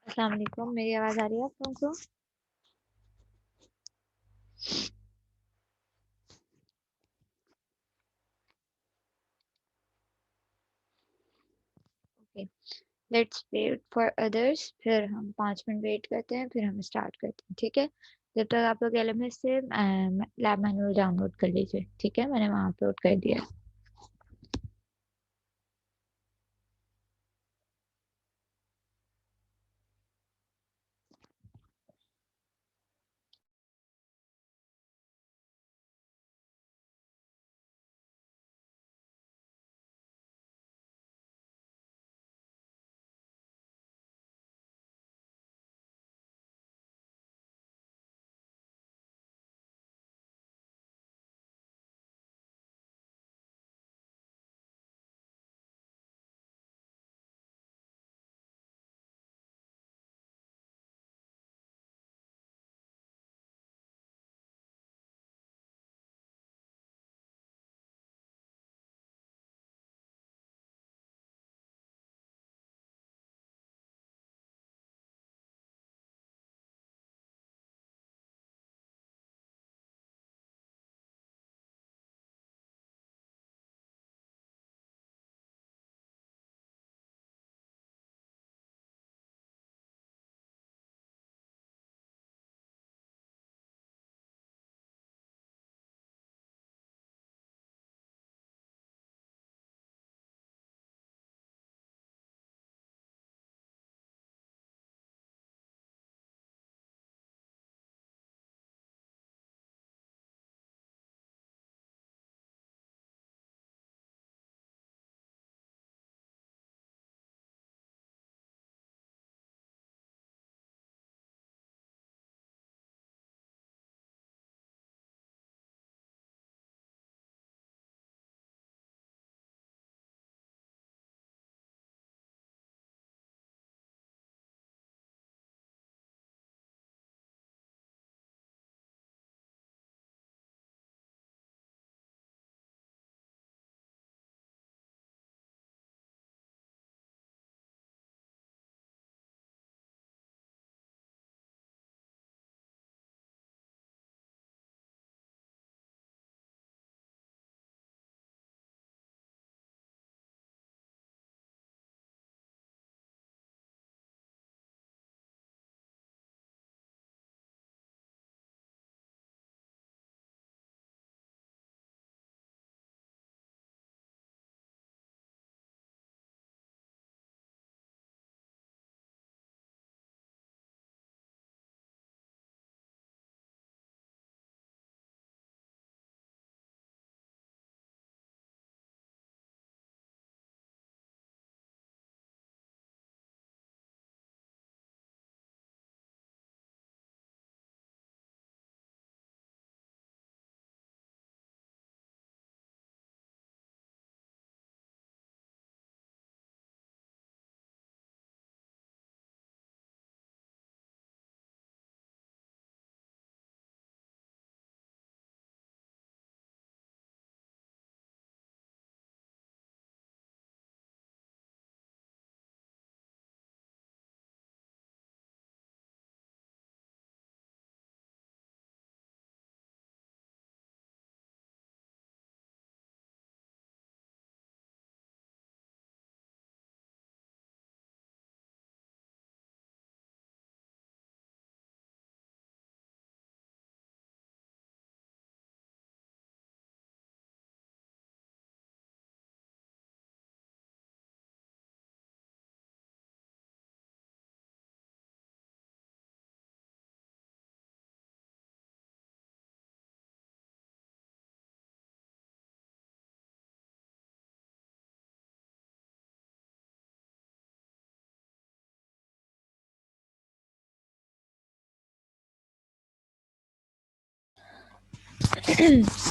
अस्सलाम वालेकुम, मेरी आवाज़ आ रही है आप लोगों को? Okay, let's wait for others. फिर हम 5 मिनट वेट करते हैं, फिर हम स्टार्ट करते हैं, ठीक है? जब तक आप लोग एलएमएस से लैब मैनुअल डाउनलोड कर लीजिए, ठीक है? मैंने वहाँ अपलोड कर दिया है।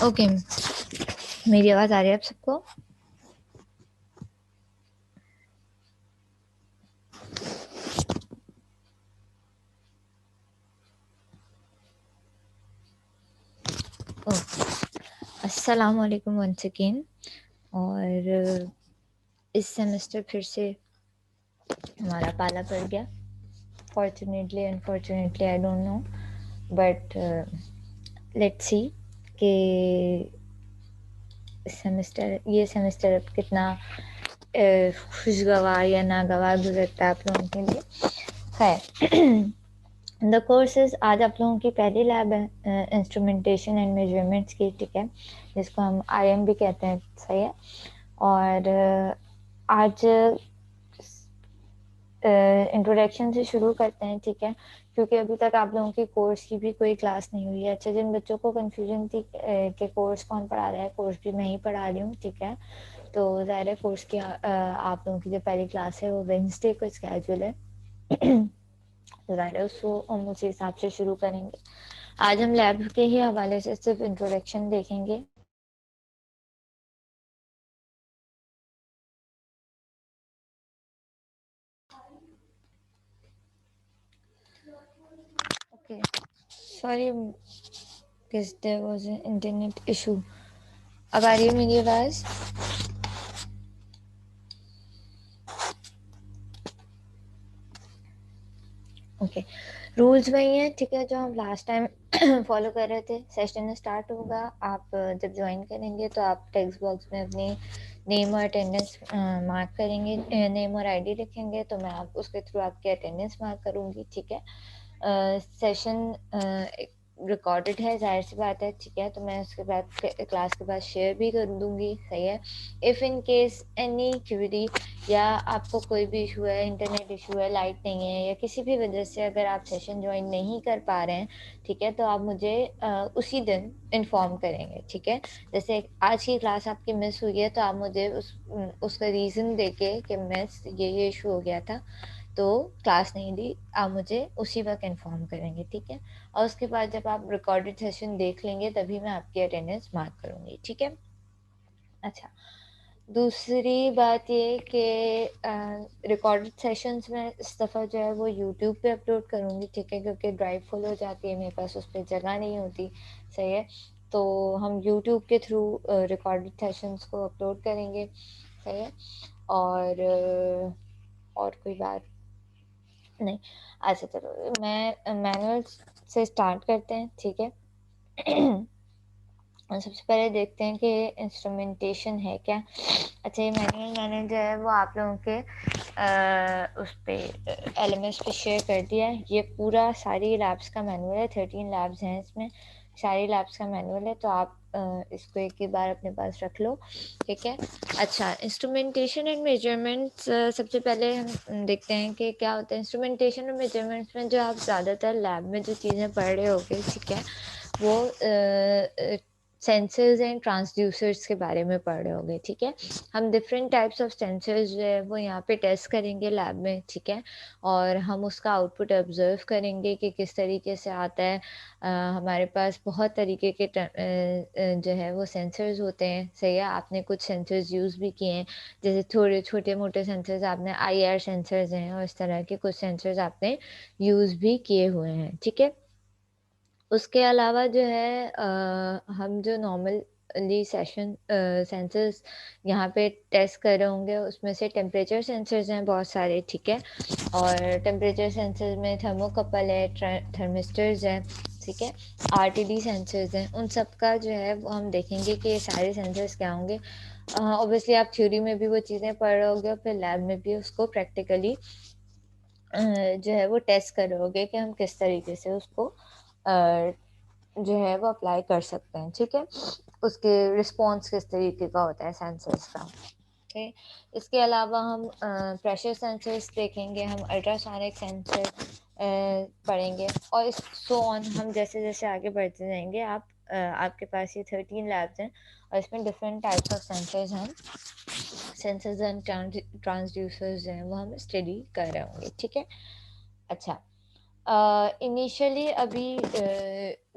ओके, मेरी आवाज़ आ रही है आप सबको? ओके, अस्सलाम वालेकुम वंस अगेन। और इस सेमेस्टर फिर से हमारा पाला पड़ गया। Fortunately unfortunately I don't know, but let's see कि ये सेमेस्टर अब कितना खुशगवार या नागवार गुजरता है आप लोगों के लिए। खैर, द कोर्सेज, आज आप लोगों की पहली लैब है इंस्ट्रूमेंटेशन एंड मेजरमेंट्स की, ठीक है, जिसको हम आईएम भी कहते हैं, सही है। और आज इंट्रोडक्शन से शुरू करते हैं, ठीक है, क्योंकि अभी तक आप लोगों की कोर्स की भी कोई क्लास नहीं हुई है। अच्छा, जिन बच्चों को कंफ्यूजन थी कि कोर्स कौन पढ़ा रहा है, कोर्स भी मैं ही पढ़ा रही हूँ, ठीक है। तो ज़ाहिर है कोर्स की आप लोगों की जो पहली क्लास है वो वेंसडे को स्केड्यूल है। तो ज़ाहिर है उसको हम उसी हिसाब से शुरू करेंगे। आज हम लैब के ही हवाले से सिर्फ इंट्रोडक्शन देखेंगे। Okay, sorry because there was an internet issue. अब आ रही है मेरी आवाज़? ओके, रूल्स वही हैं, ठीक है, जो हम लास्ट टाइम फॉलो कर रहे थे। सेशन स्टार्ट होगा, आप जब ज्वाइन करेंगे तो आप टेक्स्ट बॉक्स में अपनी नेम और अटेंडेंस मार्क करेंगे, नेम और आईडी लिखेंगे, तो मैं आप उसके थ्रू आपकी अटेंडेंस मार्क करूँगी, ठीक है। सेशन रिकॉर्डेड है, जाहिर सी बात है, ठीक है, तो मैं उसके बाद क्लास के बाद शेयर भी कर दूँगी, सही है। If in case any query या आपको कोई भी इशू है, इंटरनेट इशू है, लाइट नहीं है, या किसी भी वजह से अगर आप सेशन ज्वाइन नहीं कर पा रहे हैं, ठीक है, तो आप मुझे उसी दिन इन्फॉर्म करेंगे, ठीक है। जैसे आज की क्लास आपकी मिस हुई है, तो आप मुझे उसका रीज़न देके कि मिस ये इशू हो गया था, तो क्लास नहीं दी, आप मुझे उसी वक्त इन्फॉर्म करेंगे, ठीक है। और उसके बाद जब आप रिकॉर्डेड सेशन देख लेंगे तभी मैं आपकी अटेंडेंस मार्क करूँगी, ठीक है। अच्छा, दूसरी बात ये कि रिकॉर्डेड सेशंस में इस दफ़ा जो है वो यूट्यूब पे अपलोड करूँगी, ठीक है, क्योंकि ड्राइव फुल हो जाती है, मेरे पास उस पर जगह नहीं होती, सही है। तो हम यूट्यूब के थ्रू रिकॉर्डेड सेशंस को अपलोड करेंगे, सही है। और कोई बात नहीं। अच्छा, चलो मैं मैनुअल से स्टार्ट करते हैं, ठीक है। और सबसे पहले देखते हैं कि इंस्ट्रूमेंटेशन है क्या। अच्छा, ये मैनुअल मैंने जो है वो आप लोगों के उस पर एलएमएस पे शेयर कर दिया है। ये पूरा सारी लैब्स का मैनुअल है, 13 लैब्स हैं इसमें, सारी लैब्स का मैनुअल है, तो आप इसको एक ही बार अपने पास रख लो, ठीक है। अच्छा, इंस्ट्रूमेंटेशन एंड मेजरमेंट्स, सबसे पहले हम देखते हैं कि क्या होता है। इंस्ट्रूमेंटेशन और मेजरमेंट्स में जो आप ज़्यादातर लैब में जो चीज़ें पढ़ रहे होगे, ठीक है, वो सेंसर्स एंड ट्रांसड्यूसर्स के बारे में पढ़ रहे होगे, ठीक है। हम डिफरेंट टाइप्स ऑफ सेंसर्स जो है वो यहाँ पे टेस्ट करेंगे लैब में, ठीक है, और हम उसका आउटपुट ऑब्जर्व करेंगे कि किस तरीके से आता है। हमारे पास बहुत तरीके के जो है वो सेंसर्स होते हैं, सही है। आपने कुछ सेंसर्स यूज़ भी किए हैं, जैसे थोड़े छोटे मोटे सेंसर्स आपने आईआर सेंसर्स हैं, और इस तरह के कुछ सेंसर्स आपने यूज़ भी किए हुए हैं, ठीक है। उसके अलावा जो है हम जो नॉर्मली सेंसर्स यहाँ पे टेस्ट कर रहे होंगे, उसमें से टेम्परेचर सेंसर्स हैं बहुत सारे, ठीक है। और टेम्परेचर सेंसर में थर्मोकपल है, थर्मिस्टर्स हैं, ठीक है, आरटीडी सेंसर्स हैं। उन सब का जो है वो हम देखेंगे कि ये सारे सेंसर्स क्या होंगे। ऑब्वियसली आप थ्योरी में भी वो चीज़ें पढ़ रहे होगे, और फिर लैब में भी उसको प्रैक्टिकली जो है वो टेस्ट कर रहे होगे कि हम किस तरीके से उसको जो है वो अप्लाई कर सकते हैं, ठीक है। उसके रिस्पॉन्स किस तरीके का होता है सेंसर्स का, ठीक। इसके अलावा हम प्रेशर सेंसर्स देखेंगे, हम अल्ट्रासोनिक सेंसर पढ़ेंगे, और सो ऑन। हम जैसे जैसे आगे बढ़ते जाएंगे, आपके पास ये 13 लैब्स हैं, और इसमें डिफरेंट टाइप्स ऑफ सेंसर्स हम सेंसर्स एंड ट्रांसड्यूसर्स हैं वो हम स्टडी कर रहे होंगे, ठीक है। अच्छा, इनिशियली अभी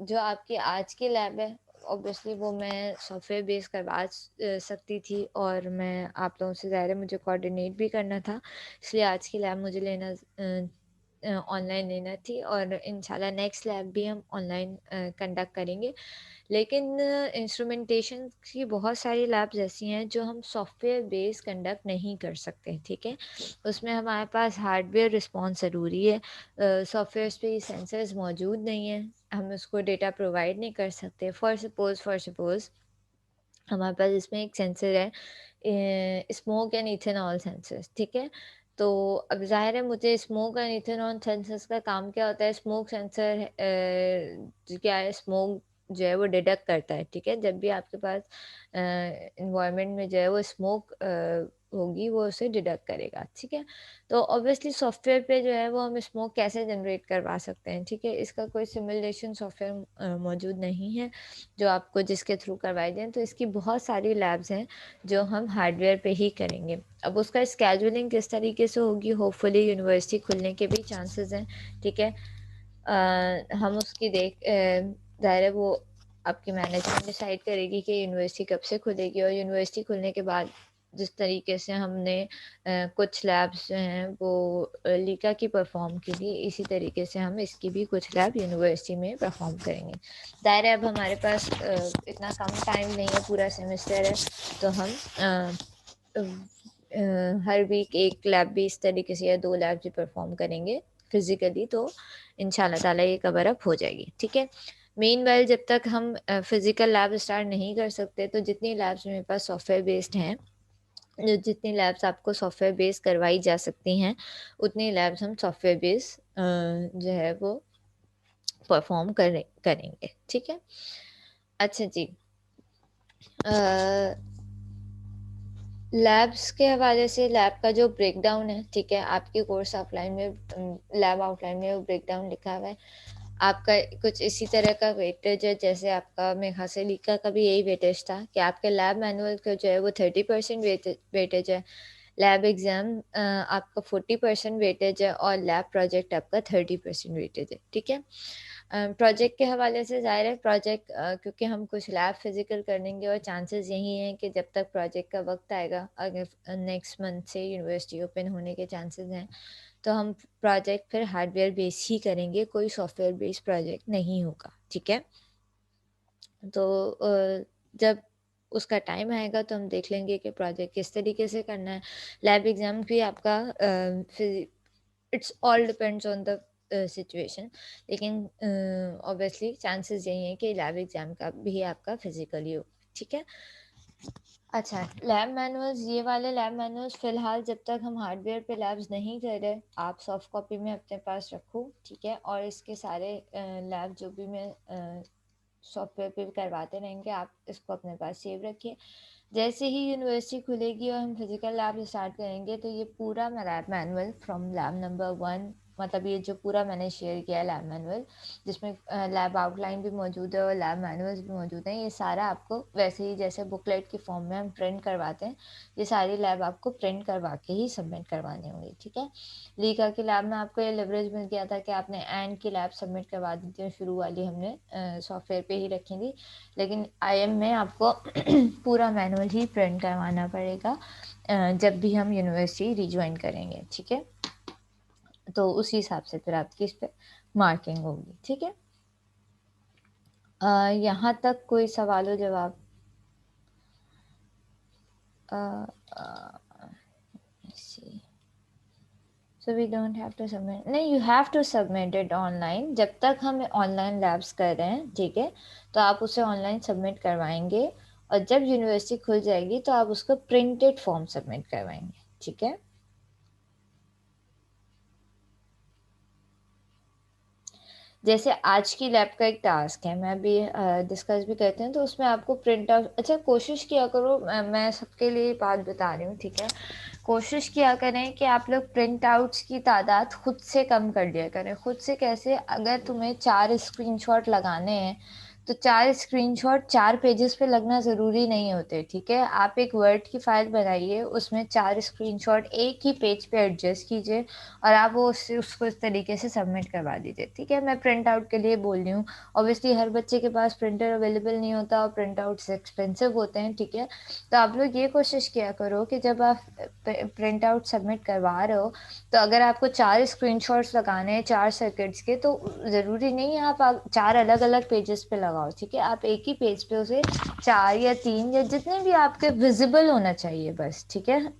जो आपकी आज की लैब है, ऑब्वियसली वो मैं सॉफ्टवेयर बेस करवा सकती थी, और मैं आप लोगों से ज़ाहिर है मुझे कोऑर्डिनेट भी करना था, इसलिए आज की लैब मुझे लेना ऑनलाइन लेना थी और इंशाल्लाह नेक्स्ट लैब भी हम ऑनलाइन कंडक्ट करेंगे। लेकिन इंस्ट्रूमेंटेशन की बहुत सारी लैब्स ऐसी हैं जो हम सॉफ्टवेयर बेस कंडक्ट नहीं कर सकते, ठीक है? उसमें हमारे पास हार्डवेयर रिस्पॉन्स ज़रूरी है। सॉफ्टवेयर्स पे ये सेंसर्स मौजूद नहीं हैं, हम उसको डेटा प्रोवाइड नहीं कर सकते। फॉर सपोज़ हमारे पास इसमें एक सेंसर है, स्मोक एंड इथेनॉल सेंसर्स, ठीक है? तो अब ज़ाहिर है मुझे स्मोक एंड इथेनॉल सेंसर्स का काम क्या होता है, स्मोक सेंसर क्या है, स्मोक जो है वो डिटेक्ट करता है, ठीक है? जब भी आपके पास एनवायरनमेंट में जो है वो स्मोक होगी वो उसे डिटेक्ट करेगा, ठीक है? तो ऑब्वियसली सॉफ्टवेयर पे जो है वो हम स्मोक कैसे जनरेट करवा सकते हैं, ठीक है? इसका कोई सिमुलेशन सॉफ्टवेयर मौजूद नहीं है जो आपको जिसके थ्रू करवाई दें, तो इसकी बहुत सारी लैब्स हैं जो हम हार्डवेयर पे ही करेंगे। अब उसका स्केड्यूलिंग किस तरीके से होगी, होपफुली यूनिवर्सिटी खुलने के भी चांसेस हैं, ठीक है? हम उसकी ज़ाहिर है वो आपकी मैनेजमेंट डिसाइड करेगी कि यूनिवर्सिटी कब से खुलेगी, और यूनिवर्सिटी खुलने के बाद जिस तरीके से हमने कुछ लैब्स जो हैं वो लीका की परफॉर्म की थी, इसी तरीके से हम इसकी भी कुछ लैब यूनिवर्सिटी में परफॉर्म करेंगे। ज़ाहिर है अब हमारे पास इतना कम टाइम नहीं है, पूरा सेमेस्टर है, तो हम हर वीक एक लैब भी इस तरीके से या 2 लैब भी परफॉर्म करेंगे फिज़िकली, तो इंशाल्लाह ताला ये कवर अप हो जाएगी, ठीक है? मीनवाइल जब तक हम फिज़िकल लैब स्टार्ट नहीं कर सकते, तो जितनी लैब्स मेरे पास सॉफ्टवेयर बेस्ड हैं, जो जितनी लैब्स आपको सॉफ्टवेयर बेस करवाई जा सकती हैं, उतनी लैब्स हम सॉफ्टवेयर बेस जो है वो करेंगे, ठीक है? अच्छा जी। अ लैब्स के हवाले से लैब का जो ब्रेकडाउन है, ठीक है? आपके कोर्स आउटलाइन में लैब आउटलाइन में वो ब्रेकडाउन लिखा हुआ है। आपका कुछ इसी तरह का वेटेज है, जैसे आपका मेरे ख़्याल से लीका का भी यही वेटेज था कि आपके लैब मैनुअल का जो है वो 30% वेटेज है। लैब एग्ज़ाम आपका 40% वेटेज है और लैब प्रोजेक्ट आपका 30% वेटेज है, ठीक है? प्रोजेक्ट के हवाले से ज़ाहिर है प्रोजेक्ट क्योंकि हम कुछ लैब फिज़िकल करेंगे और चांसेस यही हैं कि जब तक प्रोजेक्ट का वक़्त आएगा, अगर नेक्स्ट मंथ से यूनिवर्सिटी ओपन होने के चांसेस हैं, तो हम प्रोजेक्ट फिर हार्डवेयर बेस ही करेंगे, कोई सॉफ्टवेयर बेस्ड प्रोजेक्ट नहीं होगा, ठीक है? तो जब उसका टाइम आएगा तो हम देख लेंगे कि प्रोजेक्ट किस तरीके से करना है। लैब एग्ज़ाम भी आपका फिज़ि it's all depends on the situation, लेकिन ऑब्वियसली चांसेस यही हैं कि लैब एग्ज़ाम का भी आपका फिज़िकली हो, ठीक है? अच्छा, लैब मैनुअल्स, ये वाले लैब मैनुअल्स फ़िलहाल जब तक हम हार्डवेयर पे लैब्स नहीं कर रहे, आप सॉफ्ट कॉपी में अपने पास रखो, ठीक है? और इसके सारे लैब जो भी मैं सॉफ्टवेयर पे भी करवाते रहेंगे, आप इसको अपने पास सेव रखिए। जैसे ही यूनिवर्सिटी खुलेगी और हम फिज़िकल लैब स्टार्ट करेंगे, तो ये पूरा lab manual from lab number 1, मतलब ये जो पूरा मैंने शेयर किया है लैब मैनुअल, जिसमें लैब आउटलाइन भी मौजूद है और लैब मैनुअल्स भी मौजूद हैं, ये सारा आपको वैसे ही जैसे बुकलेट के फॉर्म में हम प्रिंट करवाते हैं, ये सारी लैब आपको प्रिंट करवा के ही सबमिट करवानी होंगी, ठीक है? लीका की लैब में आपको ये लिवरेज मिल गया था कि आपने एंड की लैब सबमिट करवा दी थी, शुरू वाली हमने सॉफ्टवेयर पे ही रखी थी, लेकिन आईएम में आपको पूरा मैनुअल ही प्रिंट करवाना पड़ेगा जब भी हम यूनिवर्सिटी रिजॉइन करेंगे, ठीक है? तो उसी हिसाब से फिर आपकी इस पे मार्किंग होगी, ठीक है? यहाँ तक कोई सवाल जवाब? uh, uh, let's see. So we don't have to submit, नहीं, you have to submit it online, जब तक हम ऑनलाइन लैब्स कर रहे हैं, ठीक है? तो आप उसे ऑनलाइन सबमिट करवाएंगे और जब यूनिवर्सिटी खुल जाएगी तो आप उसको प्रिंटेड फॉर्म सबमिट करवाएंगे, ठीक है? जैसे आज की लैब का एक टास्क है, मैं अभी डिस्कस भी करते हैं, तो उसमें आपको प्रिंट आउट, अच्छा कोशिश किया करो, मैं सबके लिए बात बता रही हूँ, ठीक है? कोशिश किया करें कि आप लोग प्रिंट आउट्स की तादाद खुद से कम कर लिया करें। खुद से कैसे? अगर तुम्हें 4 स्क्रीनशॉट लगाने हैं, तो 4 स्क्रीनशॉट 4 पेजेस पे लगना ज़रूरी नहीं होते, ठीक है? आप एक वर्ड की फ़ाइल बनाइए, उसमें 4 स्क्रीनशॉट एक ही पेज पे एडजस्ट कीजिए और आप वो उससे उसको इस तरीके से सबमिट करवा दीजिए, ठीक है? मैं प्रिंट आउट के लिए बोल रही हूँ। ऑब्वियसली हर बच्चे के पास प्रिंटर अवेलेबल नहीं होता और प्रिंट आउट्स एक्सपेंसिव होते हैं, ठीक है? तो आप लोग ये कोशिश किया करो कि जब आप प्रिंट आउट सबमिट करवा रहे हो, तो अगर आपको 4 स्क्रीनशॉट्स लगाने हैं 4 सर्किट्स के, तो ज़रूरी नहीं है आप 4 अलग-अलग पेजेस पे लगाओ, ठीक है? आप एक ही पेज पे उसे 4 या 3 या जितने भी आपके विज़िबल होना चाहिए बस, ठीक है?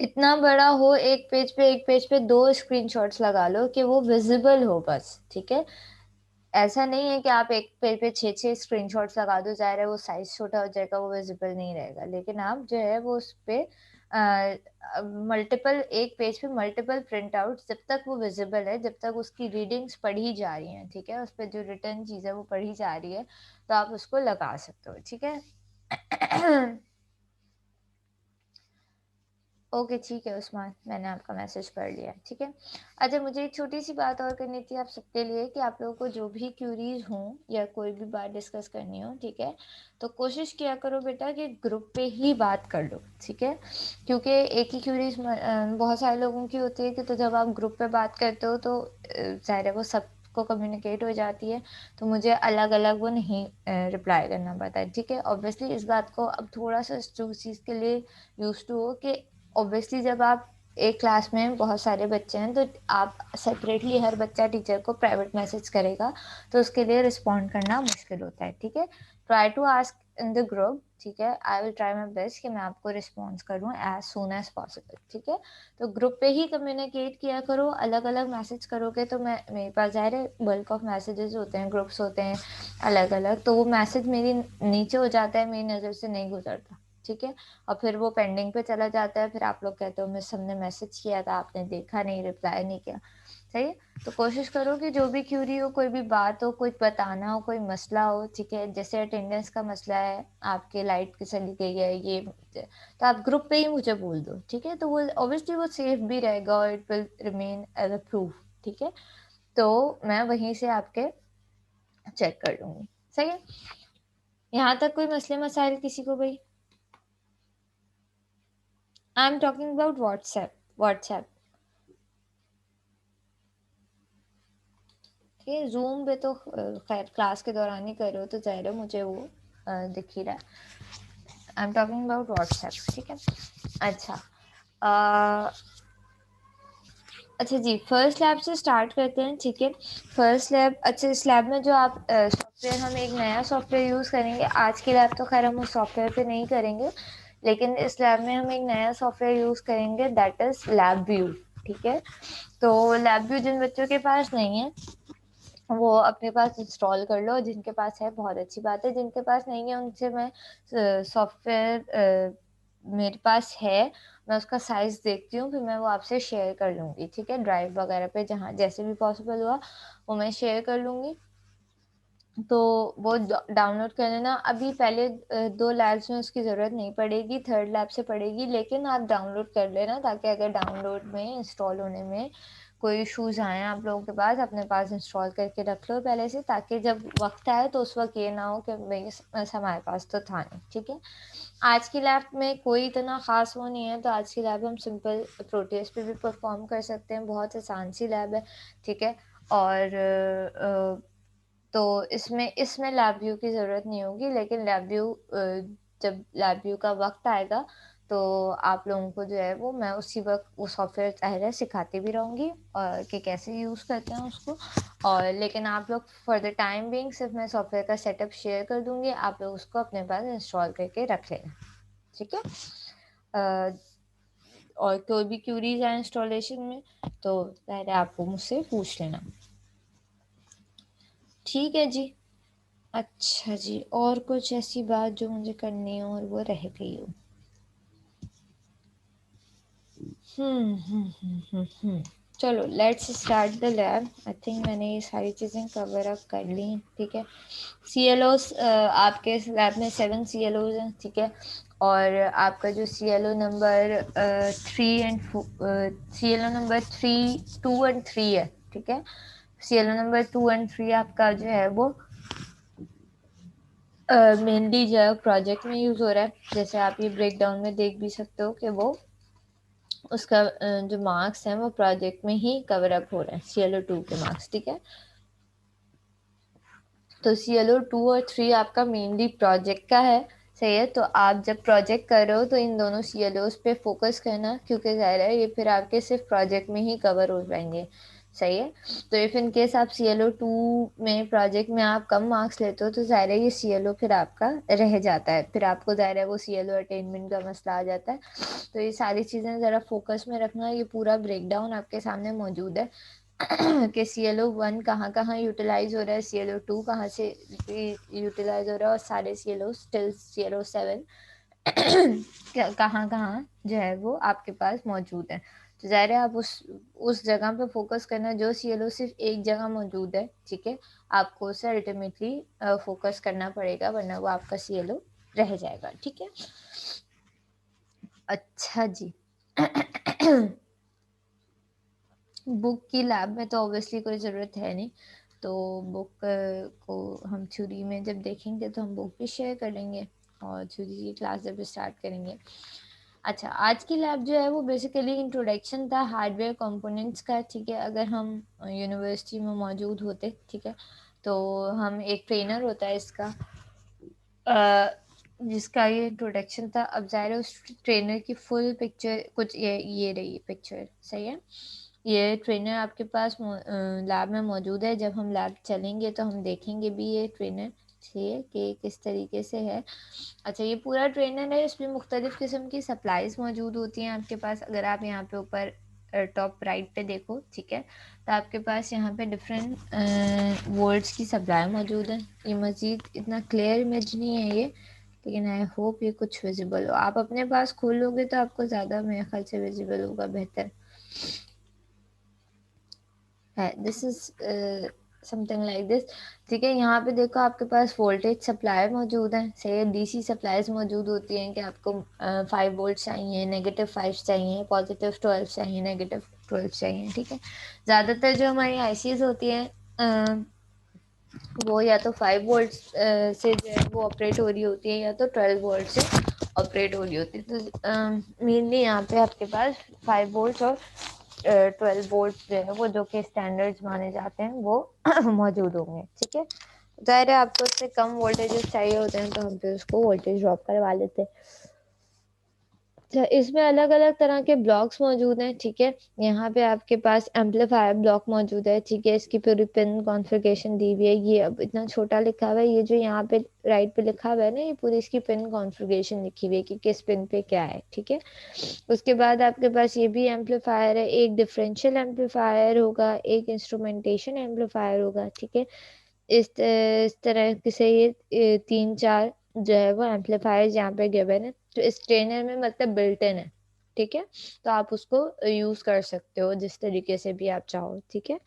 इतना बड़ा हो एक पेज पे 2 स्क्रीनशॉट्स लगा लो कि वो विज़िबल हो बस, ठीक है? ऐसा नहीं है कि आप एक पेज पे 6-6 स्क्रीनशॉट्स लगा दो, ज़ाहिर है वो साइज़ छोटा हो जाएगा, वो विज़िबल नहीं रहेगा। लेकिन आप जो है वो उसपे मल्टीपल एक पेज पे मल्टीपल प्रिंट आउट्स जब तक वो विज़िबल है, जब तक उसकी रीडिंग्स पढ़ी जा रही हैं, ठीक है? उसपे जो रिटन चीज़ है वो पढ़ी जा रही है, तो आप उसको लगा सकते हो, ठीक है? ओके, ठीक है उस्मान, मैंने आपका मैसेज पढ़ लिया, ठीक है। अच्छा, मुझे एक छोटी-सी बात और करनी थी आप सबके लिए कि आप लोगों को जो भी क्यूरीज़ हों या कोई भी बात डिस्कस करनी हो, ठीक है, तो कोशिश किया करो बेटा कि ग्रुप पे ही बात कर लो, ठीक है। क्योंकि एक ही क्यूरीज़ बहुत सारे लोगों की होती है कि तो जब आप ग्रुप पे बात करते हो तो ज़ाहिर है वो सबको कम्युनिकेट हो जाती है, तो मुझे अलग-अलग वो नहीं रिप्लाई करना पड़ता है, ठीक है। ऑब्वियसली इस बात को अब थोड़ा-सा उस चीज़ के लिए यूज़्ड टू हो कि ऑब्वियसली जब आप एक क्लास में बहुत सारे बच्चे हैं तो आप सेपरेटली हर बच्चा टीचर को प्राइवेट मैसेज करेगा, तो उसके लिए रिस्पॉन्ड करना मुश्किल होता है, ठीक है। Try to ask in the group, ठीक है। I will try my best कि मैं आपको रिस्पॉन्स करूँ एज सून एज पॉसिबल, ठीक है। तो ग्रुप पे ही कम्युनिकेट किया करो, अलग अलग मैसेज करोगे तो मैं मेरे पास ज़ाहिर है बल्क ऑफ मैसेजेस होते हैं, ग्रुप्स होते हैं अलग अलग, तो वो मैसेज मेरी नीचे हो जाता है, मेरी नज़र से नहीं गुजरता, ठीक है। और फिर वो पेंडिंग पे चला जाता है, फिर आप लोग कहते हो मिस हमने मैसेज किया था, आपने देखा नहीं, रिप्लाई नहीं किया, सही है? तो कोशिश करो कि जो भी क्यूरी हो, कोई भी बात हो, कुछ बताना हो, कोई मसला हो, ठीक है? जैसे अटेंडेंस का मसला है, आपके लाइट चली गई है, ये तो आप ग्रुप पे ही मुझे बोल दो, ठीक है? तो वो ऑब्वियसली वो सेफ भी रहेगा और it will remain as a proof, ठीक है? तो मैं वहीं से आपके चेक कर लूँगी, सही है? यहाँ तक कोई मसले-मसाइल किसी को भई? आई एम टॉकिंग अबाउट व्हाट्सएप, ठीक है? ज़ूम पे तो खैर क्लास के दौरान ही कर रहे हो तो ज़ाहिर है मुझे वो दिख ही रहा है। I am talking about WhatsApp, ठीक है? अच्छा अ, अच्छा जी, फर्स्ट लैब से स्टार्ट करते हैं, ठीक है? फर्स्ट लैब, अच्छा इस लैब में जो आप सॉफ्टवेयर, हम एक नया सॉफ्टवेयर यूज़ करेंगे। आज की लैब तो खैर हम उस सॉफ्टवेयर पे नहीं करेंगे, लेकिन इस लैब में हम एक नया सॉफ्टवेयर यूज़ करेंगे दैट इज़ लैबव्यू, ठीक है? तो लैबव्यू जिन बच्चों के पास नहीं है वो अपने पास इंस्टॉल कर लो, जिनके पास है बहुत अच्छी बात है, जिनके पास नहीं है उनसे मैं सॉफ्टवेयर मेरे पास है, मैं उसका साइज़ देखती हूँ, फिर मैं वो आपसे शेयर कर लूँगी, ठीक है? ड्राइव वगैरह पे जहाँ जैसे भी पॉसिबल हुआ, वो मैं शेयर कर लूँगी। तो वो डाउनलोड कर लेना। अभी पहले 2 लैब्स में उसकी ज़रूरत नहीं पड़ेगी, थर्ड लैब से पड़ेगी, लेकिन आप डाउनलोड कर लेना ताकि अगर डाउनलोड में, इंस्टॉल होने में कोई इश्यूज़ आएँ आप लोगों के पास, अपने पास इंस्टॉल करके रख लो पहले से, ताकि जब वक़्त आए तो उस वक़्त ये ना हो कि भई बस हमारे पास तो था नहीं, ठीक है? आज की लैब में कोई इतना ख़ास वो नहीं है, तो आज की लैब हम सिंपल प्रोटेस्ट पे भी परफ़ॉर्म कर सकते हैं, बहुत आसान सी लैब है, ठीक है? और तो इसमें इसमें लैबव्यू की ज़रूरत नहीं होगी, लेकिन जब लैबव्यू का वक़्त आएगा, तो आप लोगों को जो है वो मैं उसी वक़्त वो सॉफ्टवेयर ज़ाहिर है सिखाती भी रहूँगी और कि कैसे यूज़ करते हैं उसको। और लेकिन आप लोग फॉर द टाइम बीइंग सिर्फ़ मैं सॉफ्टवेयर का सेटअप शेयर कर दूँगी, आप लोग उसको अपने पास इंस्टॉल करके रख लेना, ठीक है? अ, और कोई भी क्वेरीज़ आए इंस्टॉलेशन में, तो ज़ाहिर है आप वो मुझसे पूछ लेना। ठीक है जी। अच्छा जी, और कुछ ऐसी बात जो मुझे करनी हो और वो रह गई हो? चलो let's start the lab. I think मैंने ये सारी चीज़ें कवर अप कर ली हैं, ठीक है। सीएलओस आपके इस लैब में 7 सीएलओस हैं, ठीक है। और आपका जो CLO number 3 and CLO number 3, 2 and 3 है, ठीक है। CLO नंबर 2 एंड 3 आपका जो है वो मेनली जो है प्रोजेक्ट में यूज हो रहा है। जैसे आप ये ब्रेक डाउन में देख भी सकते हो कि वो उसका जो मार्क्स हैं वो प्रोजेक्ट में ही कवर अप हो रहे हैं, CLO 2 के मार्क्स, ठीक है। तो CLO 2 और 3 आपका मेनली प्रोजेक्ट का है, सही है। तो आप जब प्रोजेक्ट कर रहे हो तो इन दोनों CLOs पे फोकस करना, क्योंकि ज़ाहिर है ये फिर आपके सिर्फ प्रोजेक्ट में ही कवर हो जाएंगे, सही है। तो इफ़ इन केस आप CLO 2 में प्रोजेक्ट में आप कम मार्क्स लेते हो तो ज़ाहिर है ये CLO फिर आपका रह जाता है, फिर आपको ज़ाहिर है वो CLO अटेनमेंट का मसला आ जाता है। तो ये सारी चीज़ें ज़रा फोकस में रखना। ये पूरा ब्रेकडाउन आपके सामने मौजूद है कि CLO 1 कहाँ कहाँ यूटिलाइज हो रहा है, CLO 2 कहाँ से यूटिलाइज हो रहा है, और सारे CLO टिल CLO 7 कहाँ कहाँ जो है वो आपके पास मौजूद है। तो ज़ाहिर है आप उस जगह पे फोकस करना जो CLO सिर्फ एक जगह मौजूद है, ठीक है। आपको उसे अल्टीमेटली फोकस करना पड़ेगा, वरना वो आपका CLO रह जाएगा, ठीक है। अच्छा जी। बुक की लैब में तो ऑब्वियसली कोई ज़रूरत है नहीं, तो बुक को हम थ्योरी में जब देखेंगे तो हम बुक भी शेयर करेंगे और थ्योरी की क्लास जब स्टार्ट करेंगे। अच्छा, आज की लैब जो है वो बेसिकली इंट्रोडक्शन था हार्डवेयर कंपोनेंट्स का, ठीक है। अगर हम यूनिवर्सिटी में मौजूद होते, ठीक है, तो हम एक ट्रेनर होता है इसका जिसका ये इंट्रोडक्शन था। अब ज़ाहिर है उस ट्रेनर की फुल पिक्चर कुछ ये रही पिक्चर, सही है। ये ट्रेनर आपके पास लैब में मौजूद है। जब हम लैब चलेंगे तो हम देखेंगे भी ये ट्रेनर, ठीक है, कि किस तरीके से है। अच्छा, ये पूरा ट्रेनर है, इसमें मुख्तलिफ़ किस्म की सप्लाईज मौजूद होती हैं आपके पास। अगर आप यहाँ पे ऊपर टॉप राइट पे देखो, ठीक है, तो आपके पास यहाँ पे डिफरेंट वर्ड्स की सप्लाई मौजूद है। ये मज़ीद इतना क्लियर इमेज नहीं है ये, लेकिन आई होप ये कुछ विजिबल हो। आप अपने पास खोल लोगे तो आपको ज़्यादा मेरे ख्याल से विजिबल होगा, बेहतर है। This is something like this, ठीक है। यहाँ पे देखो आपके पास वोल्टेज सप्लाई मौजूद है, सही DC सप्लाईज मौजूद होती हैं कि आपको 5 वोल्ट चाहिए, -5 चाहिए, +12 चाहिए, -12 चाहिए, ठीक है। ज़्यादातर जो हमारी ICs होती हैं वो या तो 5 वोल्ट से जो है वो ऑपरेट हो रही होती है, या तो 12 वोल्ट से ऑपरेट हो रही होती है। तो मेनली यहाँ पे आपके पास 5 वोल्ट और 12 वोल्ट जो है वो, जो कि स्टैंडर्ड्स माने जाते हैं, वो मौजूद होंगे, ठीक है। ज़ाहिर है आपको उससे कम वोल्टेजेस चाहिए होते हैं तो हम फिर उसको वोल्टेज ड्रॉप करवा लेते हैं। अच्छा, इसमें अलग अलग तरह के ब्लॉक्स मौजूद हैं, ठीक है। यहाँ पे आपके पास एम्पलीफायर ब्लॉक मौजूद है, ठीक है। इसकी पूरी पिन कॉन्फ़िगरेशन दी हुई है। ये अब इतना छोटा लिखा हुआ है, ये जो यहाँ पे राइट पे लिखा हुआ है ना, ये पूरी इसकी पिन कॉन्फ़िगरेशन लिखी हुई है कि किस पिन पे क्या है, ठीक है। उसके बाद आपके पास ये भी एम्पलीफायर है, एक डिफरेंशियल एम्पलीफायर होगा, एक इंस्ट्रूमेंटेशन एम्पलीफायर होगा, ठीक है। इस तरह से ये 3-4 जो है वो एम्पलीफायर्स यहाँ पे गिवन है, जो इस ट्रेनर में मतलब बिल्ट इन है, ठीक है। तो आप उसको यूज़ कर सकते हो जिस तरीके से भी आप चाहो, ठीक है।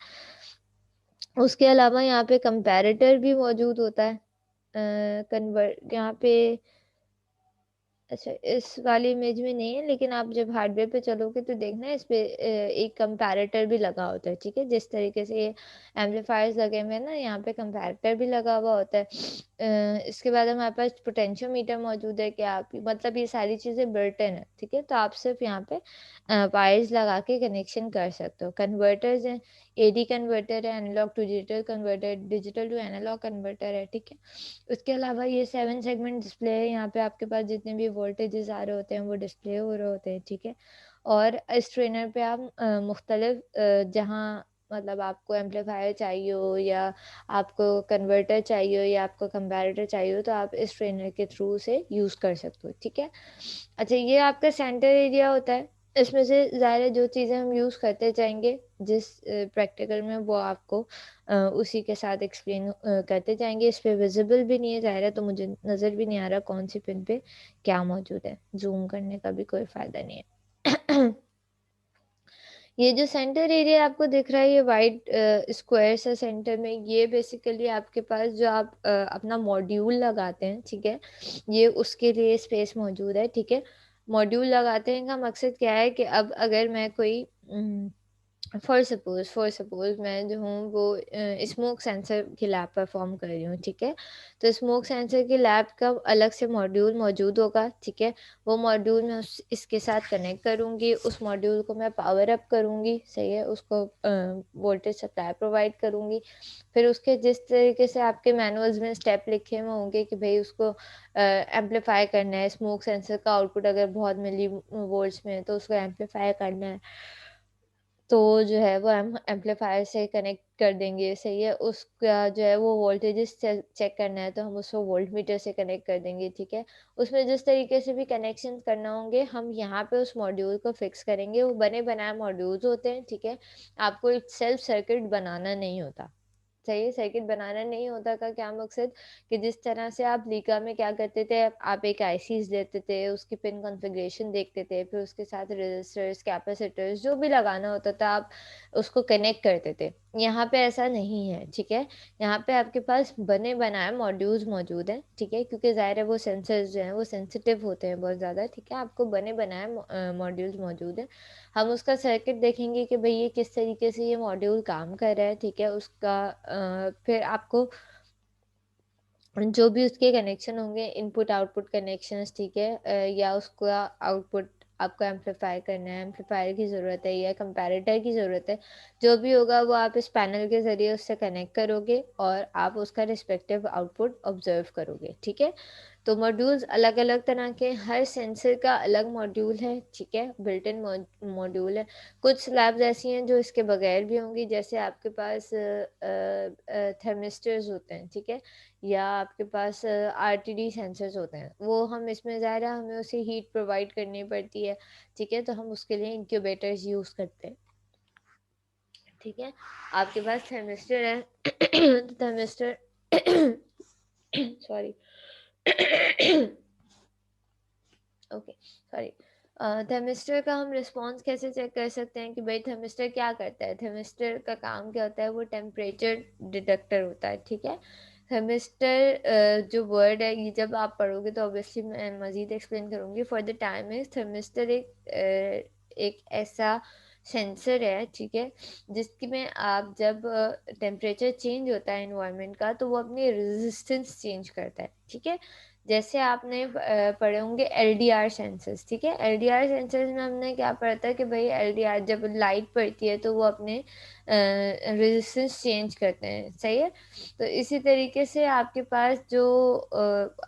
उसके अलावा यहाँ पे कंपैरेटर भी मौजूद होता है। कन्वर्ट यहाँ पे, अच्छा, इस वाली इमेज में नहीं है, लेकिन आप जब हार्डवेयर पे चलोगे तो देखना इस पे एक कंपैरेटर भी लगा होता है, ठीक है। जिस तरीके से ये एम्पलीफायर्स लगे हुए हैं ना, यहाँ पे कंपैरेटर भी लगा हुआ होता है। इसके बाद हमारे पास पोटेंशियोमीटर मौजूद है कि आप मतलब ये सारी चीज़ें बिल्ट इन है, ठीक है। तो आप सिर्फ यहाँ पे वायर्स लगा के कनेक्शन कर सकते हो। कन्वर्टर्स हैं, AD कन्वर्टर है, analog to digital converter, digital to analog converter है, ठीक है। उसके अलावा ये 7 सेगमेंट डिस्प्ले है, यहाँ पे आपके पास जितने भी वोल्टेजेस आ रहे होते हैं वो डिस्प्ले हो रहे होते हैं, ठीक है। और इस ट्रेनर पे आप मुख्तलिफ जहाँ मतलब आपको एम्पलीफायर चाहिए हो, या आपको कन्वर्टर चाहिए हो, या आपको कंपैरेटर चाहिए हो, तो आप इस ट्रेनर के थ्रू से यूज़ कर सकते हो, ठीक है। अच्छा, ये आपका सेंटर एरिया होता है। इसमें से ज़ाहिर है जो चीज़ें हम यूज़ करते जाएँगे, जिस प्रैक्टिकल में वो आपको उसी के साथ एक्सप्लेन करते जाएँगे। इस पे विज़िबल भी नहीं है ज़ाहिर है, तो मुझे नज़र भी नहीं आ रहा कौन-सी पिन पे क्या मौजूद है। ज़ूम करने का भी कोई फ़ायदा नहीं है। ये जो सेंटर एरिया आपको दिख रहा है, ये वाइट स्क्वायर सा सेंटर में, ये बेसिकली आपके पास जो आप अपना मॉड्यूल लगाते हैं, ठीक है, ये उसके लिए स्पेस मौजूद है, ठीक है। मॉड्यूल लगाते हैं का मकसद क्या है कि अब अगर मैं कोई फॉर सपोज़ मैं जो हूँ वो स्मोक सेंसर की लैब परफ़ॉर्म कर रही हूँ, ठीक है? तो स्मोक सेंसर की लैब का अलग से मॉड्यूल मौजूद होगा, ठीक है? वो मॉड्यूल मैं उस इसके साथ कनेक्ट करूँगी, उस मॉड्यूल को मैं पावर अप करूँगी, सही है? उसको वोल्टेज सप्लाई प्रोवाइड करूँगी। फिर उसके जिस तरीके से आपके मैनुअल्स में स्टेप लिखे हुए होंगे कि भई उसको एम्प्लीफाई करना है, स्मोक सेंसर का आउटपुट अगर बहुत मिली वोल्ट्स में है, तो उसको एम्प्लीफाई करना है। तो जो है वो हम एम्पलीफायर से कनेक्ट कर देंगे, सही है? उसका जो है वो वोल्टेजेस चेक करना है तो हम उसको वोल्टमीटर से कनेक्ट कर देंगे, ठीक है? उसमें जिस तरीके से भी कनेक्शन करना होंगे हम यहाँ पे उस मॉड्यूल को फिक्स करेंगे, वो बने-बनाए मॉड्यूल्स होते हैं, ठीक है? आपको एक सेल्फ सर्किट बनाना नहीं होता। सही सर्किट बनाना नहीं होता का क्या मकसद कि जिस तरह से आप लीका में क्या करते थे आप एक आईसीज़ लेते थे, उसकी पिन कॉन्फ़िगरेशन देखते थे, फिर उसके साथ रेज़िस्टर्स, कैपेसिटर्स जो भी लगाना होता था आप उसको कनेक्ट करते थे। यहाँ पे ऐसा नहीं है, ठीक है? यहाँ पे आपके पास बने-बनाए मॉड्यूल्स मौजूद हैं, ठीक है? क्योंकि ज़ाहिर है वो सेंसर्स जो हैं वो सेंसिटिव होते हैं बहुत ज़्यादा, ठीक है? आपको बने-बनाए मॉड्यूल्स मौजूद हैं। हम उसका सर्किट देखेंगे कि भई ये किस तरीके से ये मॉड्यूल काम कर रहा है, ठीक है? उसका फिर आपको जो भी उसके कनेक्शन होंगे इनपुट आउटपुट कनेक्शंस ठीक है या उसका आउटपुट आपको एम्पलीफाई करना है एम्पलीफायर की ज़रूरत है या कंपैरेटर की ज़रूरत है जो भी होगा वो आप इस पैनल के ज़रिए उससे कनेक्ट करोगे और आप उसका रिस्पेक्टिव आउटपुट ऑब्जर्व करोगे ठीक है तो मॉड्यूल्स अलग अलग तरह के हर सेंसर का अलग मॉड्यूल है ठीक है बिल्ट इन मॉड्यूल है कुछ लैब्स ऐसी हैं जो इसके बगैर भी होंगी जैसे आपके पास थर्मिस्टर्स होते हैं ठीक है या आपके पास आरटीडी सेंसर्स होते हैं वो हम इसमें ज़ाहिर है हमें उसे हीट प्रोवाइड करनी पड़ती है ठीक है तो हम उसके लिए इंक्यूबेटर्स यूज़ करते हैं ठीक है आपके पास थर्मिस्टर है तो thermistor sorry okay sorry thermistor का हम रिस्पॉन्स कैसे चेक कर सकते हैं कि भाई थर्मिस्टर क्या करता है थर्मिस्टर का काम क्या होता है वो टेम्परेचर डिटेक्टर होता है ठीक है थर्मिस्टर जो वर्ड है ये जब आप पढ़ोगे तो ऑब्वियसली मैं मज़ीद एक्सप्लेन करूँगी for the time is thermistor एक ऐसा सेंसर है ठीक है जिसकी में आप जब टेम्परेचर चेंज होता है इन्वायरमेंट का तो वो अपनी रेजिस्टेंस चेंज करता है ठीक है जैसे आपने पढ़े होंगे एलडीआर सेंसर्स ठीक है एलडीआर सेंसर्स में हमने क्या पढ़ा था कि भाई एलडीआर जब लाइट पड़ती है तो वो अपने रेजिस्टेंस चेंज करते हैं सही है तो इसी तरीके से आपके पास जो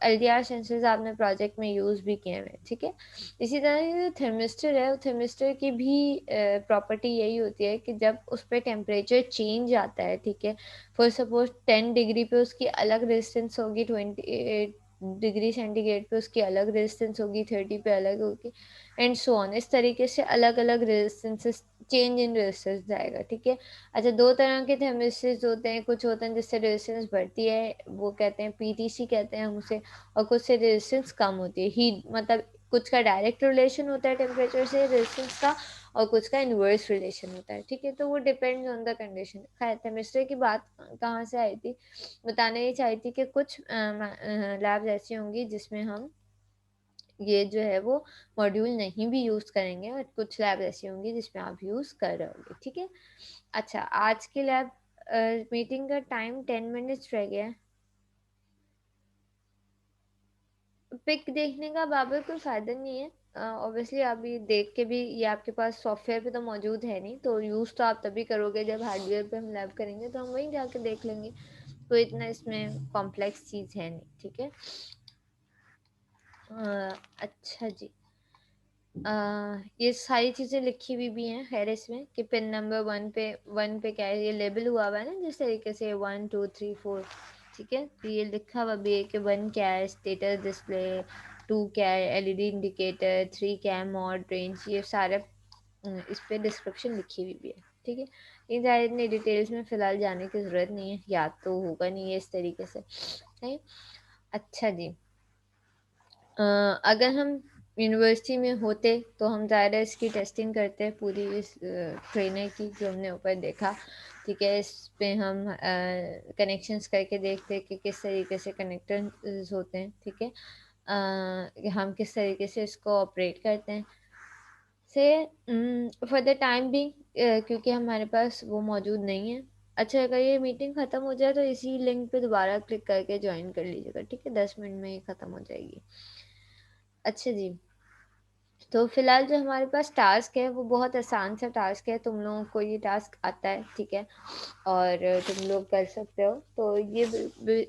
एलडीआर सेंसर्स आपने प्रोजेक्ट में यूज़ भी किए हुए हैं ठीक है इसी तरह से जो थर्मिस्टर है वो थर्मिस्टर की भी प्रॉपर्टी यही होती है कि जब उस पर टेम्परेचर चेंज आता है ठीक है फॉर सपोज 10 डिग्री पे उसकी अलग रेजिस्टेंस होगी 28 डिग्री सेंटीग्रेड पे उसकी अलग रेजिस्टेंस होगी 30 पे अलग होगी एंड सो ऑन इस तरीके से अलग अलग रेजिस्टेंसेस चेंज इन रेजिस्टेंस जाएगा ठीक है अच्छा दो तरह के थर्मिस्टर्स होते हैं कुछ होते हैं जिससे रेजिस्टेंस बढ़ती है वो कहते हैं पीटीसी कहते हैं हम उसे और कुछ से रेजिस्टेंस कम होती है हीट मतलब कुछ का डायरेक्ट रिलेशन होता है टेम्परेचर से रेजिस्टेंस का और कुछ का इन्वर्स रिलेशन होता है ठीक है तो वो डिपेंड्स ऑन द कंडीशन खैर केमिस्ट्री की बात कहाँ से आई थी बताने ही चाही थी कि कुछ लैब्स ऐसी होंगी जिसमें हम ये जो है वो मॉड्यूल नहीं भी यूज़ करेंगे और कुछ लैब ऐसी होंगी जिसमें आप यूज़ कर रहे होंगे ठीक है अच्छा आज के लैब मीटिंग का टाइम 10 मिनट्स रह गया है पिक देखने का बाबर कोई फ़ायदा नहीं है ऑब्वियसली आप ये देख के भी ये आपके पास सॉफ्टवेयर पे तो मौजूद है नहीं तो यूज़ तो आप तभी करोगे जब हार्डवेयर पे हम लैब करेंगे तो हम वहीं जाके देख लेंगे कोई इतना इसमें कॉम्प्लेक्स चीज़ है नहीं ठीक है अच्छा जी ये सारी चीज़ें लिखी हुई भी हैं खैर इसमें कि पिन नंबर 1 पे क्या है ये लेबल हुआ हुआ है ना जिस तरीके से 1 2 3 4 ठीक है तो ये लिखा हुआ भी है कि 1 क्या है स्टेटस डिस्प्ले 2 क्या है एलईडी इंडिकेटर 3 क्या है मॉड रेंज ये सारे इस पे डिस्क्रिप्शन लिखी हुई भी है ठीक है इन ज़्यादा इतनी डिटेल्स में फ़िलहाल जाने की ज़रूरत नहीं है याद तो होगा नहीं है इस तरीके से है अच्छा जी अगर हम यूनिवर्सिटी में होते तो हम ज़्यादा इसकी टेस्टिंग करते पूरी इस ट्रेनर की जो हमने ऊपर देखा ठीक है इस पे हम कनेक्शंस करके देखते कि किस तरीके से कनेक्टर्स होते हैं ठीक है हम किस तरीके से इसको ऑपरेट करते हैं से फॉर द टाइम बिंग क्योंकि हमारे पास वो मौजूद नहीं है। अच्छा, अगर ये मीटिंग ख़त्म हो जाए तो इसी लिंक पे दोबारा क्लिक करके जॉइन कर लीजिएगा, ठीक है? 10 मिनट में ये ख़त्म हो जाएगी। अच्छा जी, तो फ़िलहाल जो हमारे पास टास्क है वो बहुत आसान सा टास्क है, तुम लोगों को ये टास्क आता है, ठीक है? और तुम लोग कर सकते हो। तो ये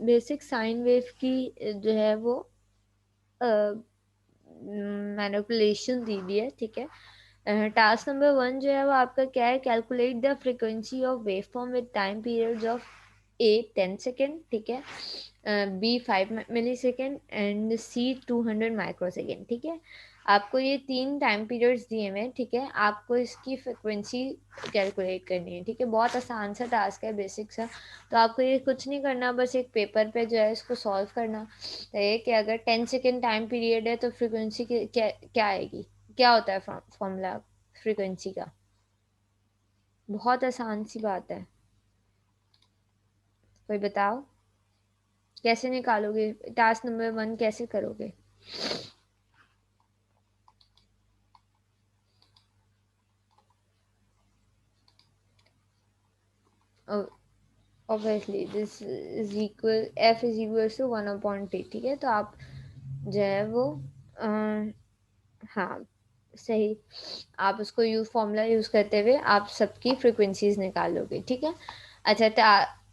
बेसिक साइन वेव की जो है वो अ, मैनिपुलेशन दी हुई है, ठीक है? टास्क नंबर 1 जो है वो आपका क्या है, calculate the frequency of waveform with time periods of A 10 second, ठीक है? B 5 millisecond and C 200 microsecond, ठीक है? आपको ये 3 टाइम पीरियड्स दिए हुए हैं, ठीक है? आपको इसकी फ्रीक्वेंसी कैलकुलेट करनी है, ठीक है? बहुत आसान सा टास्क है, बेसिक सा। तो आपको ये कुछ नहीं करना, बस एक पेपर पे जो है इसको सॉल्व करना है कि अगर 10 सेकेंड टाइम पीरियड है तो फ्रीक्वेंसी क्या क्या आएगी, क्या होता है फॉर्मूला फ्रीक्वेंसी का। बहुत आसान सी बात है, कोई बताओ कैसे निकालोगे, टास्क नंबर 1 कैसे करोगे? Obviously this is equal, F is equal to 1/t, ठीक है? तो आप जो है वो अ, हाँ, सही। आप उसको फॉर्मूला यूज़ करते हुए आप सबकी फ्रीक्वेंसीज निकालोगे, ठीक है? अच्छा,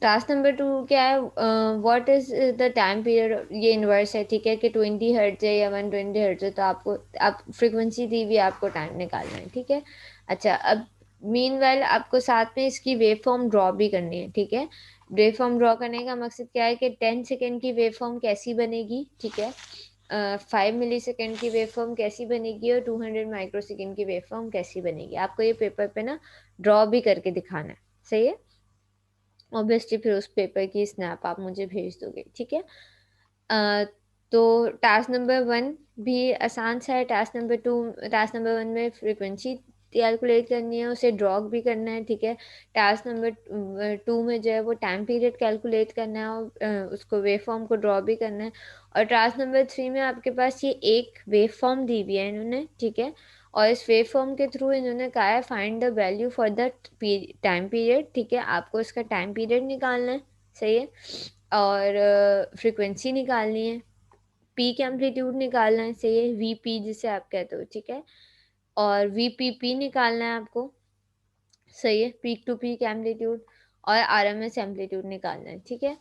टास्क नंबर 2 क्या है, what is the time period, ये इन्वर्स है, ठीक है? कि 20 हर्ट्ज है या 120 हर्ट्ज है, तो आपको आप फ्रीक्वेंसी दी हुई है, आपको टाइम निकालना है, ठीक है? अच्छा, अब मीनवाइल आपको साथ में इसकी वेव फॉर्म ड्रॉ भी करनी है, ठीक है? वेव फॉर्म ड्रॉ करने का मकसद क्या है कि 10 सेकेंड की वेव फॉर्म कैसी बनेगी, ठीक है? 5 मिलीसेकंड की वेव फॉर्म कैसी बनेगी और 200 माइक्रोसेकंड की वेव फॉर्म कैसी बनेगी, आपको ये पेपर पे ना ड्रॉ भी करके दिखाना है, सही है? ऑब्वियसली फिर उस पेपर की स्नैप आप मुझे भेज दोगे, ठीक है? अ, तो टास्क नंबर 1 भी आसान सा है, टास्क नंबर 1 में फ्रीक्वेंसी कैलकुलेट करनी है, उसे ड्रॉ भी करना है, ठीक है? टास्क नंबर 2 में जो है वो टाइम पीरियड कैलकुलेट करना है और उसको वेव फॉर्म को ड्रॉ भी करना है। और टास्क नंबर 3 में आपके पास ये एक वेव फॉर्म दी हुई है इन्होंने, ठीक है? और इस वेव फॉर्म के थ्रू इन्होंने कहा है find the value for the time period, ठीक है? आपको इसका टाइम पीरियड निकालना है, सही है? और फ्रीक्वेंसी निकालनी है, पीक एम्पलीट्यूड निकालना है, सही है? वीपी जिसे आप कहते हो, ठीक है? और वीपीपी निकालना है आपको, सही है? Peak to peak amplitude. और आरएमएस एम्पलीट्यूड निकालना है, ठीक है?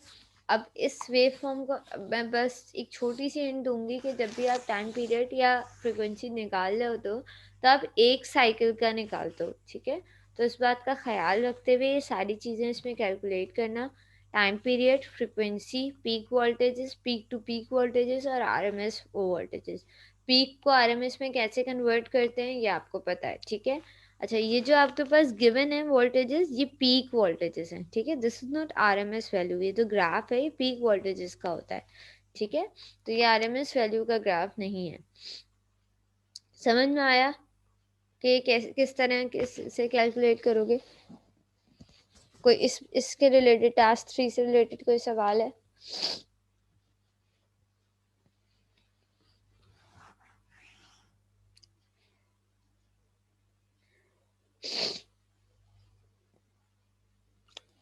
अब इस वेव फॉर्म को मैं बस एक छोटी सी हिंट दूंगी कि जब भी आप टाइम पीरियड या फ्रीक्वेंसी निकाल रहे हो तो आप एक साइकिल का निकालते हो, ठीक है? तो इस बात का ख्याल रखते हुए ये सारी चीज़ें इसमें कैलकुलेट करना, time period, frequency, peak voltages, peak to peak voltages और आरएमएस वोल्टेजेस। पीक को आरएमएस में कैसे कन्वर्ट करते हैं ये आपको पता है, ठीक है? अच्छा, ये जो आपके पास गिवन है वोल्टेजेस, ये पीक वोल्टेजेस हैं, ठीक है? This is not RMS value, ये जो ग्राफ है ये पीक वोल्टेजेस का होता है, ठीक है? तो ये आरएमएस वैल्यू का ग्राफ नहीं है। समझ में आया कि कैसे किस तरह से कैलकुलेट करोगे? कोई इसके रिलेटेड टास्क 3 से रिलेटेड कोई सवाल है?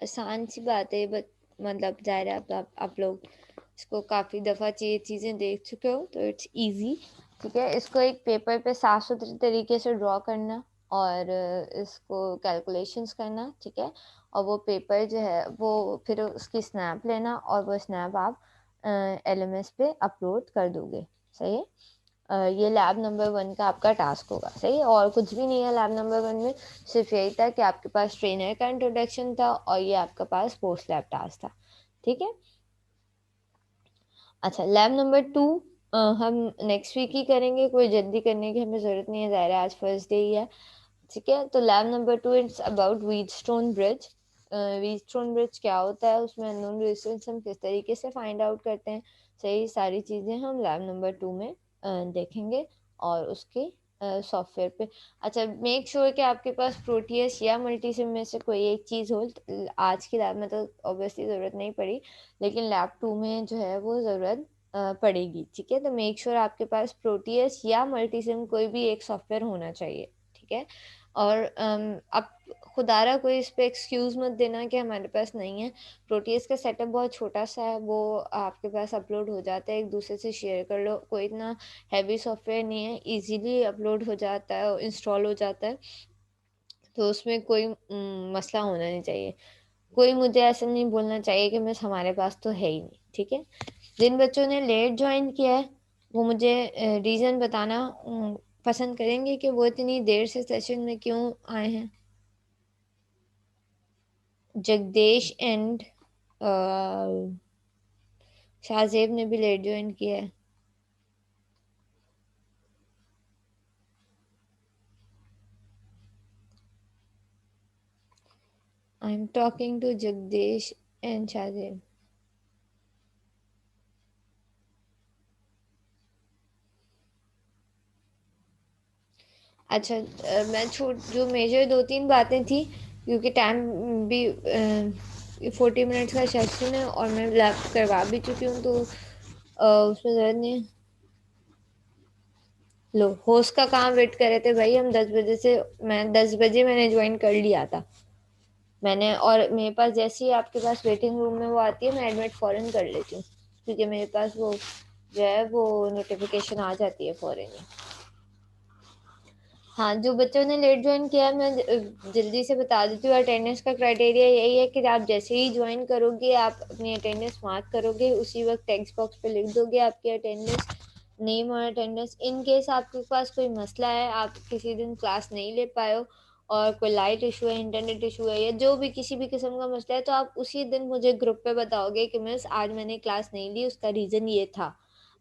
आसान सी बात है, बट मतलब ज़ाहिर है आप लोग इसको काफ़ी दफ़ा ये चीज़ें देख चुके हो, तो इट्स इजी, ठीक है? इसको एक पेपर पे साफ सुथरे तरीके से ड्रॉ करना और इसको कैलकुलेशंस करना, ठीक है? और वो पेपर जो है वो फिर उसकी स्नैप लेना और वो स्नैप आप एलएमएस पे अपलोड कर दोगे, सही है? ये लैब नंबर 1 का आपका टास्क होगा, सही है? और कुछ भी नहीं है लैब नंबर 1 में, सिर्फ यही था कि आपके पास ट्रेनर का इंट्रोडक्शन था और ये आपके पास पोस्ट लैब टास्क था, ठीक है? अच्छा, लैब नंबर 2 हम नेक्स्ट वीक ही करेंगे, कोई जल्दी करने की हमें ज़रूरत नहीं है, ज़ाहिर है आज फर्स्ट डे ही है, ठीक है? तो lab number 2 it's about Wheatstone bridge. Wheatstone bridge क्या होता है, उसमें अननोन रेजिस्टेंस हम किस तरीके से फाइंड आउट करते हैं, सही सारी चीज़ें हम लैब नंबर 2 में देखेंगे और उसके सॉफ्टवेयर पे। अच्छा, मेक श्योर कि आपके पास प्रोटियस या मल्टीसिम में से कोई एक चीज़ हो। आज की लैब में तो ऑब्वियसली ज़रूरत नहीं पड़ी, लेकिन लैब 2 में जो है वो ज़रूरत पड़ेगी, ठीक है? तो मेक श्योर आपके पास प्रोटियस या मल्टीसिम कोई भी एक सॉफ्टवेयर होना चाहिए, ठीक है? और अब खुदारा कोई इस पे एक्सक्यूज़ मत देना कि हमारे पास नहीं है। प्रोटीज का सेटअप बहुत छोटा-सा है, वो आपके पास अपलोड हो जाता है, एक-दूसरे से शेयर कर लो। कोई इतना हैवी सॉफ्टवेयर नहीं है, ईज़िली अपलोड हो जाता है और इंस्टॉल हो जाता है, तो उसमें कोई मसला होना नहीं चाहिए। कोई मुझे ऐसा नहीं बोलना चाहिए कि मिस हमारे पास तो है ही नहीं, ठीक है? जिन बच्चों ने लेट जॉइन किया है, वो मुझे रीज़न बताना पसंद करेंगे कि वो इतनी देर से सेशन में क्यों आए हैं? जगदीश एंड शाहज़ेब ने भी लेट जॉइन किया है। I am talking to Jagdish and Shahzeb. अच्छा, मैं छोट जो मेजर 2-3 बातें थी, क्योंकि टाइम भी 40 मिनट्स का सेशन है और मैं लैब करवा भी चुकी हूँ, तो उसमें ज़रूरत नहीं है। लो, होस्ट का कहाँ वेट कर रहे थे भाई, हम 10 बजे से, मैं 10 बजे मैंने ज्वाइन कर लिया था मैंने, और मेरे पास जैसे ही आपके पास वेटिंग रूम में वो आती है, मैं एडमिट फ़ौरन कर लेती हूँ, क्योंकि मेरे पास वो जो है वो नोटिफिकेशन आ जाती है फ़ौरन ही। हाँ, जो बच्चों ने लेट ज्वाइन किया है, मैं जल्दी से बता देती हूँ। अटेंडेंस का क्राइटेरिया यही है कि आप जैसे ही ज्वाइन करोगे, आप अपनी अटेंडेंस मार्क करोगे, उसी वक्त टेक्स्ट बॉक्स पे लिख दोगे आपकी अटेंडेंस, नेम और अटेंडेंस। इन केस आपके पास कोई मसला है, आप किसी दिन क्लास नहीं ले पाए हो और कोई लाइट इशू है, इंटरनेट इशू है, या जो भी किसी भी किस्म का मसला है, तो आप उसी दिन मुझे ग्रुप पे बताओगे कि मिस आज मैंने क्लास नहीं ली, उसका रीज़न ये था,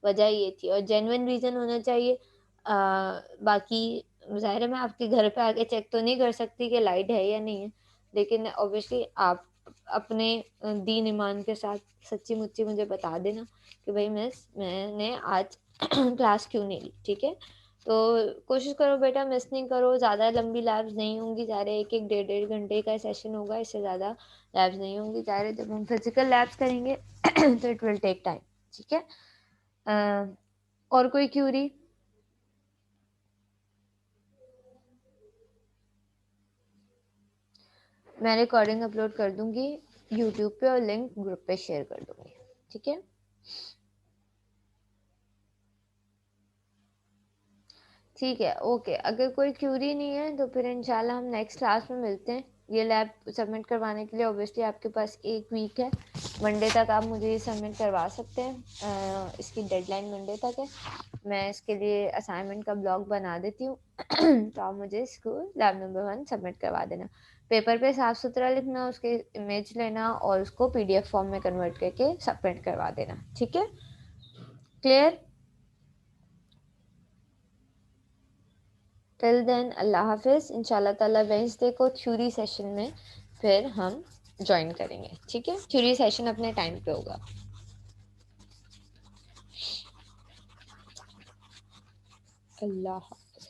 वजह ये थी, और जेन्युइन रीज़न होना चाहिए। बाकी ज़ाहिर है मैं आपके घर पे आके चेक तो नहीं कर सकती कि लाइट है या नहीं है, लेकिन ऑब्वियसली आप अपने दीन ईमान के साथ सच्ची-मुच्ची मुझे बता देना कि भई मिस मैंने आज क्लास क्यों नहीं ली, ठीक है? तो कोशिश करो बेटा मिस नहीं करो, ज़्यादा लंबी लैब्स नहीं होंगी, ज़ाहिर है 1-1 डेढ़-डेढ़ घंटे का सेशन होगा, इससे ज़्यादा लैब्स नहीं होंगी। ज़ाहिर है जब हम फिज़िकल लैब्स करेंगे तो इट विल टेक टाइम, ठीक है? अ, और कोई क्वेरी? मैं रिकॉर्डिंग अपलोड कर दूँगी यूट्यूब पे और लिंक ग्रुप पे शेयर कर दूँगी, ठीक है? ठीक है, ओके। अगर कोई क्वेरी नहीं है तो फिर इंशाल्लाह हम नेक्स्ट क्लास में मिलते हैं। ये लैब सबमिट करवाने के लिए ऑब्वियसली आपके पास 1 वीक है। मंडे तक आप मुझे ये सबमिट करवा सकते हैं। इसकी डेडलाइन मंडे तक है। मैं इसके लिए असाइनमेंट का ब्लॉग बना देती हूँ तो आप मुझे इसको लैब नंबर 1 सबमिट करवा देना। पेपर पे साफ-सुथरा लिखना, उसके इमेज लेना और उसको पीडीएफ फॉर्म में कन्वर्ट करके सबमिट करवा देना, ठीक है? क्लियर? टिल देन अल्लाह हाफ़िज़। इंशाल्लाह ताला वेडनेसडे को थ्योरी सेशन में फिर हम जॉइन करेंगे, ठीक है? थ्योरी सेशन अपने टाइम पे होगा। अल्लाह हाफ़िज़।